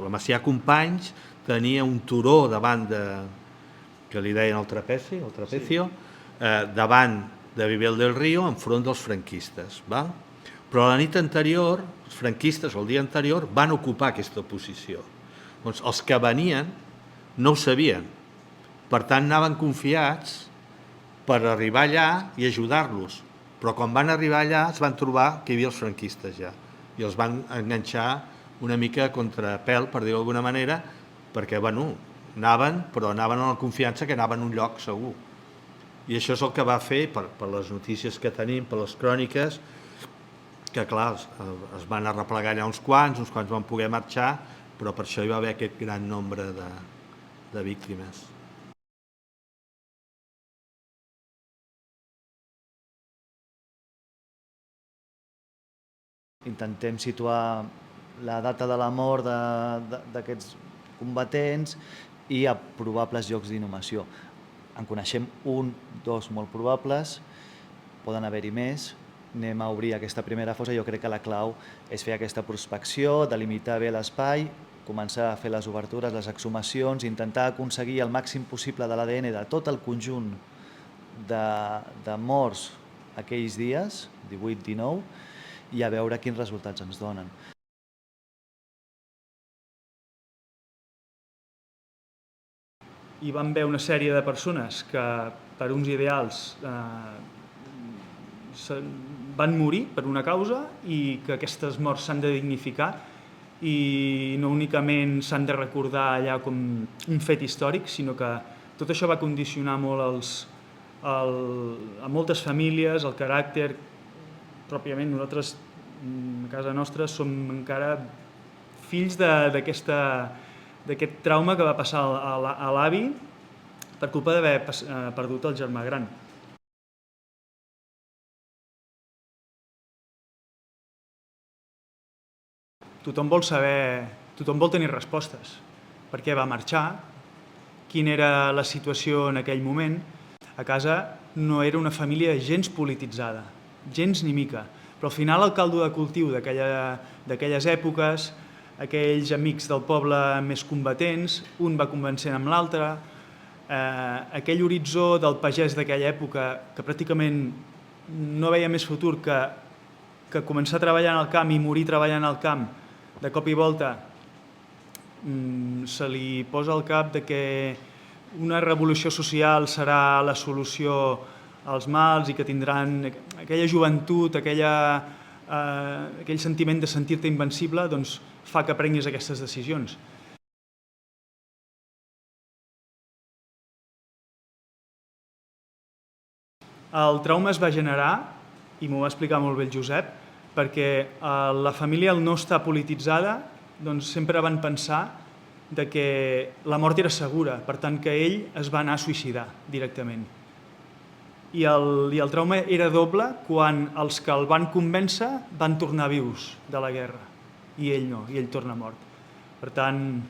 La Macià Companys tenia un turó davant que li deien el trapecio, davant de Viver del Río, enfront dels franquistes. Però la nit anterior, els franquistes, el dia anterior, van ocupar aquesta posició. Doncs els que venien no ho sabien. Per tant, anaven confiats per arribar allà i ajudar-los. Però quan van arribar allà es van trobar que hi havia els franquistes ja. I els van enganxar una mica a contrapèl, per dir-ho d'alguna manera, perquè, anaven, però anaven amb la confiança que anaven a un lloc segur. I això és el que va fer, per les notícies que tenim, per les cròniques, que, clar, es van arreplegar allà uns quants van poder marxar, però per això hi va haver aquest gran nombre de víctimes. Intentem situar la data de la mort d'aquests combatents i a probables llocs d'inhumació. En coneixem un, dos molt probables, poden haver-hi més. Anem a obrir aquesta primera fossa. Jo crec que la clau és fer aquesta prospecció, delimitar bé l'espai, començar a fer les obertures, les exhumacions, intentar aconseguir el màxim possible de l'ADN de tot el conjunt de morts aquells dies, 18-19, i a veure quins resultats ens donen. Hi van haver una sèrie de persones que, per uns ideals, van morir per una causa i que aquestes morts s'han de dignificar i no únicament s'han de recordar allà com un fet històric, sinó que tot això va condicionar molt a moltes famílies, el caràcter. Pròpiament nosaltres, a casa nostra, som encara fills d'aquest trauma que va passar a l'avi per culpa d'haver perdut el germà gran. Tothom vol saber, tothom vol tenir respostes. Per què va marxar? Quina era la situació en aquell moment? A casa no era una família gens polititzada, gens ni mica, però al final el caldo de cultiu d'aquelles èpoques, aquells amics del poble més combatents, un va convencent amb l'altre, aquell horitzó del pagès d'aquella època que pràcticament no veia més futur que començar a treballar en el camp i morir treballant al camp, de cop i volta se li posa al cap que una revolució social serà la solució als mals i que tindran aquella joventut, aquell sentiment de sentir-te invencible, doncs fa que prenguis aquestes decisions. El trauma es va generar, i m'ho va explicar molt bé el Josep, perquè la família, al no estar polititzada, doncs sempre van pensar que la mort era segura, per tant que ell es va anar a suïcidar directament. I el trauma era doble quan els que el van convèncer van tornar vius de la guerra, i ell no, i ell torna mort. Per tant,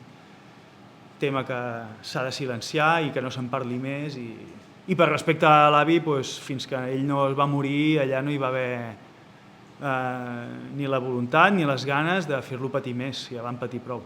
tema que s'ha de silenciar i que no se'n parli més, i per respecte a l'avi, fins que ell no es va morir, allà no hi va haver ni la voluntat ni les ganes de fer-lo patir més, ja van patir prou.